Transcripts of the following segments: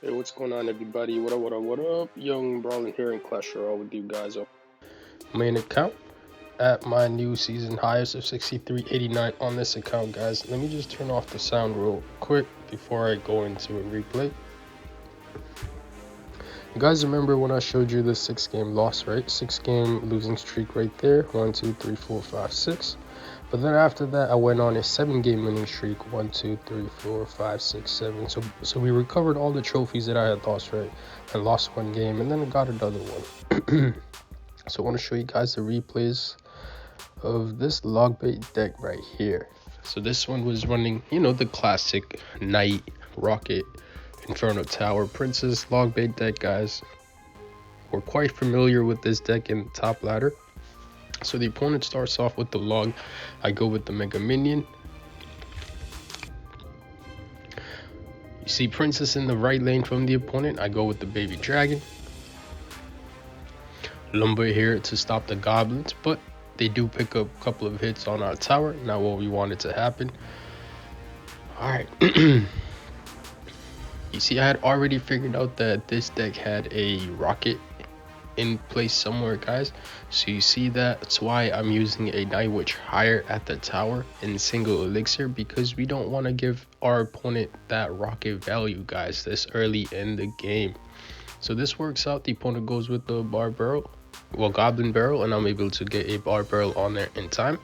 Hey, what's going on, everybody? What up? Young Brawling here in Clash Royale with you guys up. Main account at my new season highest of 63.89 on this account, guys. Let me just turn off the sound real quick before I go into a replay. You guys remember when I showed you the 6-game loss, right? 6-game losing streak right there. 1, 2, 3, 4, 5, 6. But then after that, I went on a 7-game winning streak. 1, 2, 3, 4, 5, 6, 7. So we recovered all the trophies that I had lost, right? I lost 1 game and then I got another one. So I want to show you guys the replays of this log bait deck right here. So this one was running, the classic Knight, Rocket, Inferno Tower, Princess log bait deck, guys. We're quite familiar with this deck in the top ladder. So the opponent starts off with the log. I go with the Mega Minion. You see Princess in the right lane from the opponent. I go with the Baby Dragon. Lumber here to stop the goblins, but they do pick up a couple of hits on our tower. Not what we wanted to happen. Alright. You see, I had already figured out that this deck had a rocket in place somewhere, guys. So you see that's why I'm using a Night Witch higher at the tower in single elixir, because we don't want to give our opponent that rocket value, guys, this early in the game. So this works out. The opponent goes with the Barb barrel, well, Goblin barrel, and I'm able to get a Barb barrel on there in time.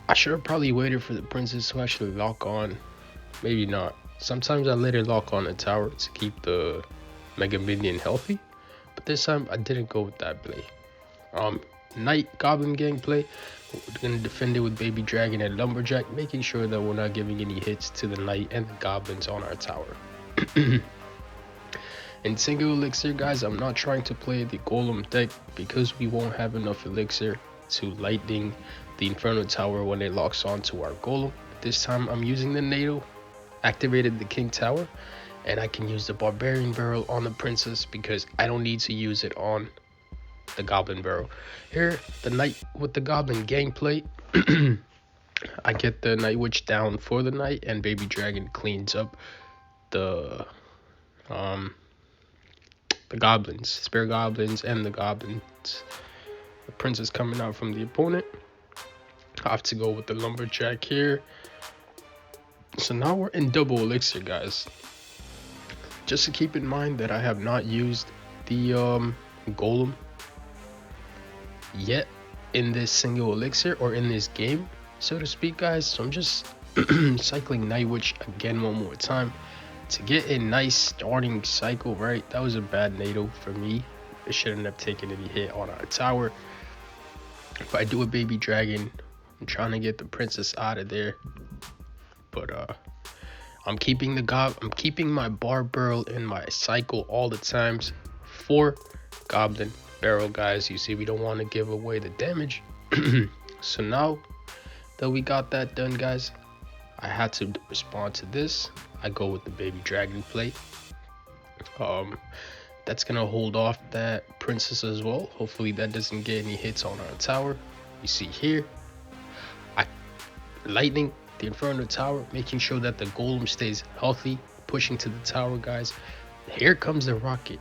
I should have probably waited for the Princess to actually lock on. Maybe not. Sometimes I let her lock on the tower to keep the Mega Minion healthy, but this time I didn't go with that play. Knight Goblin gameplay. We're gonna defend it with Baby Dragon and Lumberjack, making sure that we're not giving any hits to the Knight and the Goblins on our tower. In single elixir, guys, I'm not trying to play the Golem deck because we won't have enough elixir to lightning the Inferno Tower when it locks onto our Golem. This time I'm using the Nado, activated the King Tower, and I can use the Barbarian barrel on the Princess because I don't need to use it on the Goblin barrel. Here, the Knight with the Goblin gameplay. I get the Night Witch down for the Knight, and Baby Dragon cleans up the goblins, spare goblins, and the goblins. The Princess coming out from the opponent. I have to go with the Lumberjack here. So now we're in double elixir, guys. Just to keep in mind that I have not used the Golem yet in this single elixir or in this game, so to speak, guys. So I'm just cycling Night Witch again one more time to get a nice starting cycle, right? That was a bad Nado for me. I shouldn't have taken any hit on our tower. If I do a Baby Dragon, I'm trying to get the Princess out of there. But I'm keeping my Barb barrel in my cycle all the times for Goblin barrel, guys. You see, we don't want to give away the damage. So now that we got that done, guys, I had to respond to this. I go with the Baby Dragon play. That's gonna hold off that Princess as well. Hopefully that doesn't get any hits on our tower. You see here, I lightning the Inferno Tower, making sure that the Golem stays healthy, pushing to the tower, guys. Here comes the rocket,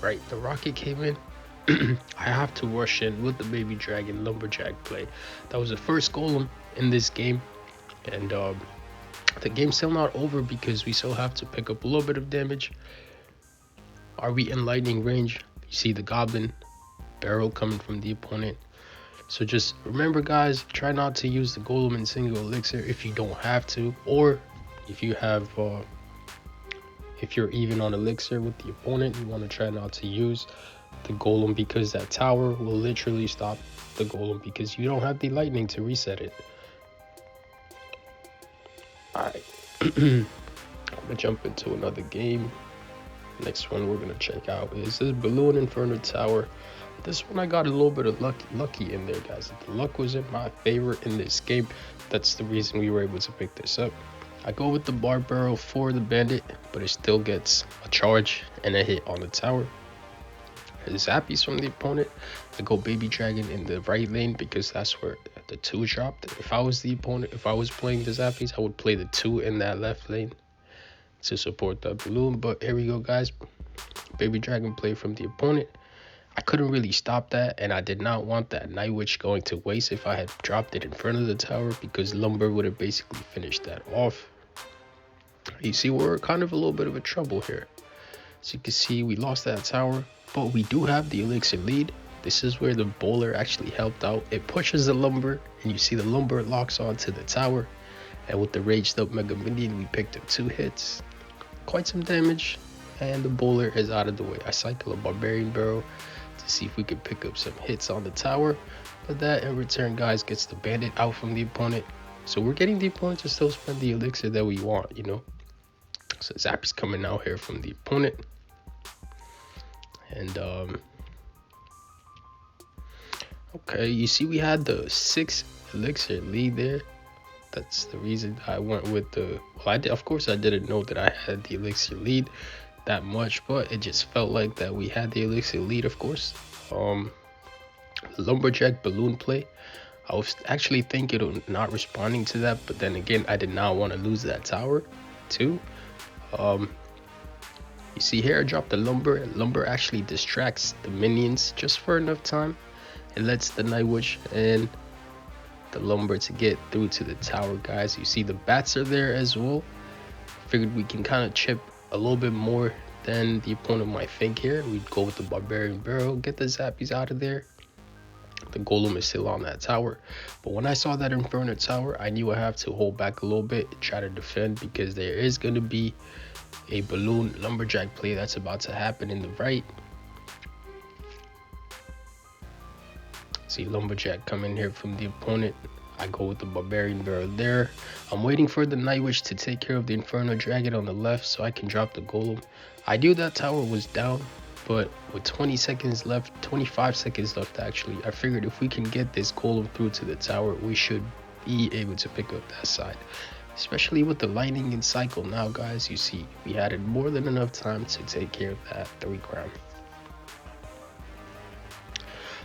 right? The rocket came in. I have to rush in with the Baby Dragon Lumberjack play. That was the first Golem in this game, and the game's still not over because we still have to pick up a little bit of damage. Are we in lightning range? You see the Goblin barrel coming from the opponent. So just remember, guys, try not to use the Golem in single elixir if you don't have to, or if you have if you're even on elixir with the opponent, you want to try not to use the Golem, because that tower will literally stop the Golem because you don't have the lightning to reset it. Alright. I'm gonna jump into another game. Next one we're gonna check out is this Balloon Inferno Tower. This one I got a little bit of lucky in there, guys. The luck was in my favor in this game. That's the reason we were able to pick this up. I go with the Barb barrel for the bandit, but it still gets a charge and a hit on the tower. Zappies from the opponent. I go Baby Dragon in the right lane because that's where the 2 dropped. If I was the opponent, if I was playing the Zappies, I would play the 2 in that left lane to support the balloon. But here we go, guys. Baby dragon play from the opponent. I couldn't really stop that, and I did not want that Night Witch going to waste if I had dropped it in front of the tower, because Lumber would have basically finished that off. You see, we're kind of a little bit of a trouble here. As you can see, we lost that tower, but we do have the elixir lead. This is where the bowler actually helped out. It pushes the Lumber, and you see the Lumber locks onto the tower. And with the raged up Mega Minion, we picked up 2 hits. Quite some damage, and the bowler is out of the way. I cycle a Barbarian Barrel to see if we can pick up some hits on the tower. But that in return, guys, gets the bandit out from the opponent. So we're getting the opponent to still spend the elixir that we want, you know. So Zappy's coming out here from the opponent. And okay, you see we had the 6 elixir lead there. That's the reason I went with the, well, I did, of course I didn't know that I had the elixir lead that much, but it just felt like that we had the elixir lead, of course. Lumberjack balloon play, I was actually thinking of not responding to that, but then again, I did not want to lose that tower too. You see here, I dropped the Lumber. Lumber actually distracts the minions just for enough time. It lets the Night Witch and the Lumber to get through to the tower, guys. You see the bats are there as well. Figured we can kind of chip a little bit more than the opponent might think here. We'd go with the Barbarian Barrel, get the Zappies out of there. The Golem is still on that tower, but when I saw that Inferno tower, I knew I have to hold back a little bit, try to defend, because there is going to be a balloon Lumberjack play that's about to happen in the right. See Lumberjack come in here from the opponent. I go with the Barbarian Barrel there. I'm waiting for the Night Witch to take care of the Inferno Dragon on the left so I can drop the Golem. I knew that tower was down, but with 20 seconds left, 25 seconds left actually, I figured if we can get this Golem through to the tower, we should be able to pick up that side. Especially with the lightning and cycle now, guys, you see, we had more than enough time to take care of that 3 crown.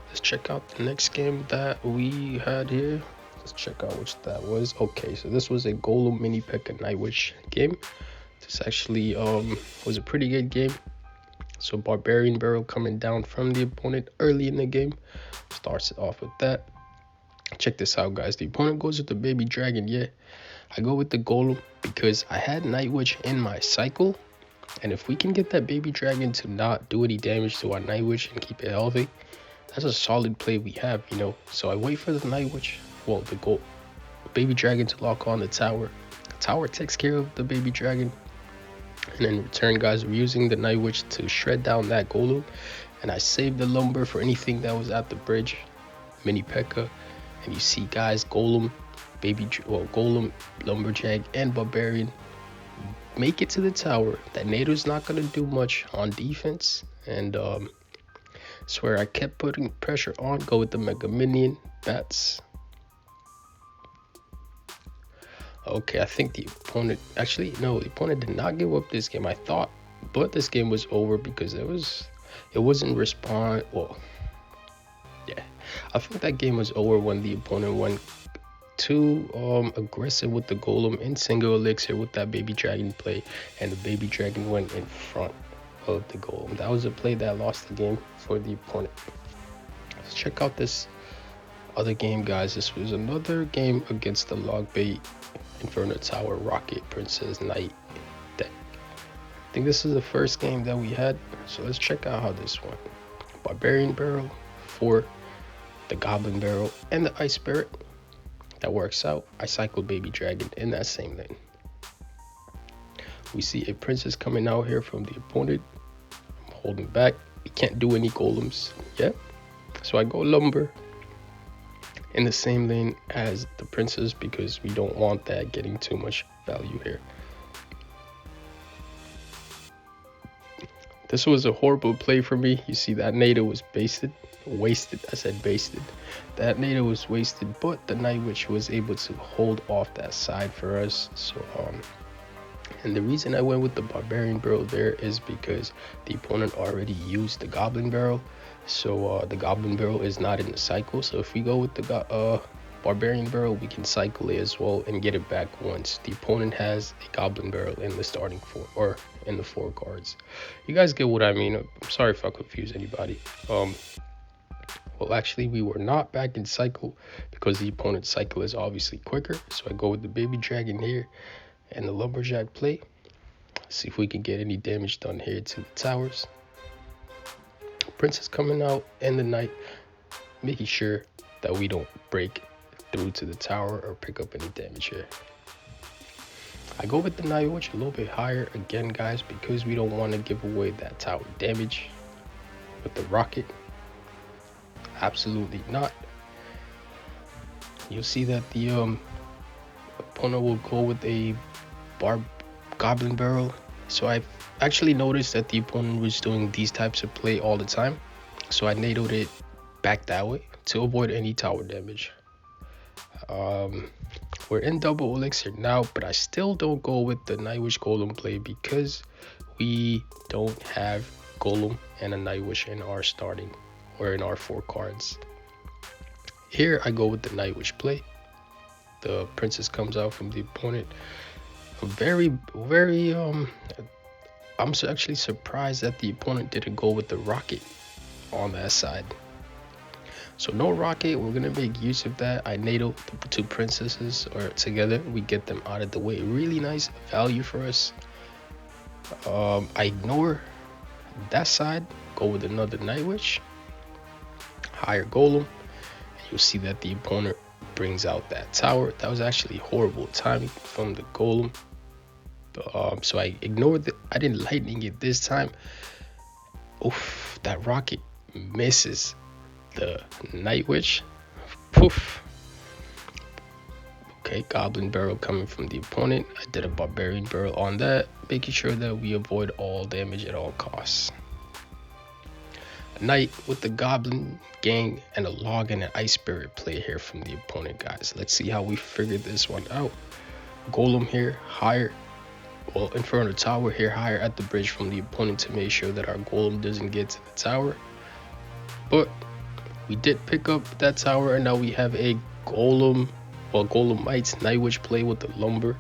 Let's check out the next game that we had here. Let's check out which that was. Okay, so this was a Golem Mini Pekka Night Witch game. This actually was a pretty good game. So Barbarian Barrel coming down from the opponent early in the game. Starts it off with that. Check this out, guys. The opponent goes with the baby dragon. Yeah, I go with the Golem because I had Night Witch in my cycle. And if we can get that baby dragon to not do any damage to our Night Witch and keep it healthy, that's a solid play we have, you know. So I wait for the Night Witch, well, the baby dragon to lock on the tower. The tower takes care of the baby dragon. And in return, guys, we're using the Night Witch to shred down that Golem. And I saved the Lumber for anything that was at the bridge. Mini Pekka. And you see, guys, Golem, Golem, Lumberjack, and Barbarian make it to the tower. That Nado's not going to do much on defense. And swear I kept putting pressure on. Go with the Mega Minion. Bats. Okay, I think the opponent, actually, no, the opponent did not give up this game, I thought. But this game was over because it wasn't respond. Well, yeah, I think that game was over when the opponent went too aggressive with the Golem in single elixir with that baby dragon play, and the baby dragon went in front of the Golem. That was a play that lost the game for the opponent. Let's check out this other game, guys. This was another game against the log bait Inferno Tower Rocket Princess Knight deck. I think this is the first game that we had, so let's check out how this went. Barbarian Barrel for the Goblin Barrel and the Ice Spirit. That works out. I cycled Baby Dragon in that same lane. We see a princess coming out here from the opponent. I'm holding back. We can't do any golems yet, so I go Lumber in the same lane as the princess because we don't want that getting too much value here. This was a horrible play for me. You see that Nado was wasted. I said basted. That Nado was wasted, but the Night Witch was able to hold off that side for us. So and the reason I went with the Barbarian Barrel there is because the opponent already used the Goblin Barrel. So the Goblin Barrel is not in the cycle. So if we go with the Barbarian Barrel, we can cycle it as well and get it back once the opponent has a Goblin Barrel in the starting four or in the 4 cards. You guys get what I mean. I'm sorry if I confuse anybody. Well, actually, we were not back in cycle because the opponent's cycle is obviously quicker. So I go with the Baby Dragon here and the Lumberjack play. See if we can get any damage done here to the towers. Princess coming out and the Knight, making sure that we don't break through to the tower or pick up any damage here. I go with the Night Witch a little bit higher again, guys, because we don't want to give away that tower damage with the rocket. Absolutely not. You'll see that the opponent will go with a Barb Goblin Barrel. So I actually noticed that the opponent was doing these types of play all the time. So I nadoed it back that way to avoid any tower damage. We're in double elixir now, but I still don't go with the Night Witch Golem play because we don't have Golem and a Night Witch in our starting or in our 4 cards. Here I go with the Night Witch play. The Princess comes out from the opponent. I'm actually surprised that the opponent didn't go with the rocket on that side. So no rocket, we're gonna make use of that. I Nado the 2 princesses or together, we get them out of the way. Really nice value for us. I ignore that side, go with another Night Witch, higher Golem, and you'll see that the opponent brings out that tower. That was actually horrible timing from the Golem. So I ignored it. I didn't lightning it this time. Oof, that rocket misses the Night Witch. Poof. Okay, Goblin Barrel coming from the opponent. I did a Barbarian Barrel on that, making sure that we avoid all damage at all costs. A Knight with the Goblin Gang and a Log and an Ice Spirit play here from the opponent, guys. Let's see how we figured this one out. Golem here, higher. Well, Inferno Tower here, higher at the bridge from the opponent to make sure that our Golem doesn't get to the tower. But we did pick up that tower, and now we have a Golem, well, Golemites Night Witch play with the Lumber.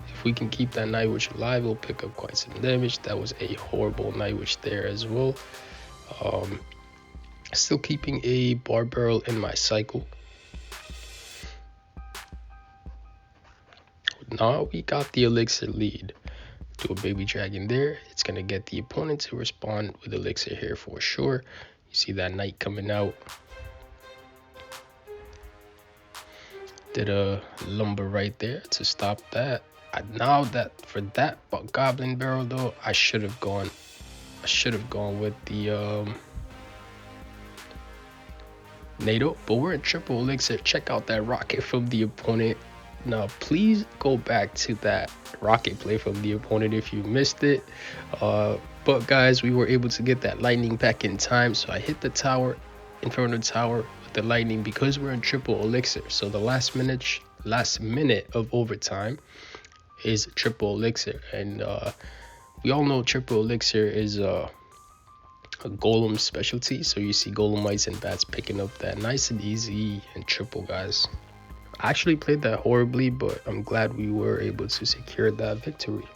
If we can keep that Night Witch alive, we'll pick up quite some damage. That was a horrible Night Witch there as well. Still keeping a Barb Barrel in my cycle. Now we got the elixir lead. Do a Baby Dragon there. It's gonna get the opponent to respond with elixir here for sure. You see that Knight coming out. Did a Lumber right there to stop that. Now that for that Goblin Barrel though, I should have gone with the Nado, but we're in triple elixir. Check out that rocket from the opponent. Now please go back to that rocket play from the opponent if you missed it. But guys, we were able to get that lightning back in time, so I hit the tower, Inferno Tower, with the lightning because we're in triple elixir. So the last minute of overtime is triple elixir, and we all know triple elixir is a Golem specialty. So you see Golemites and Bats picking up that nice and easy and triple, guys. I actually played that horribly, but I'm glad we were able to secure that victory.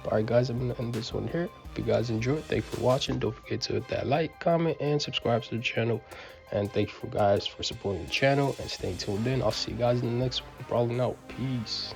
Alright guys, I'm gonna end this one here. Hope you guys enjoyed. Thanks for watching. Don't forget to hit that like, comment, and subscribe to the channel. And thank you guys for supporting the channel and staying tuned in. I'll see you guys in the next one. Brawling out. Peace.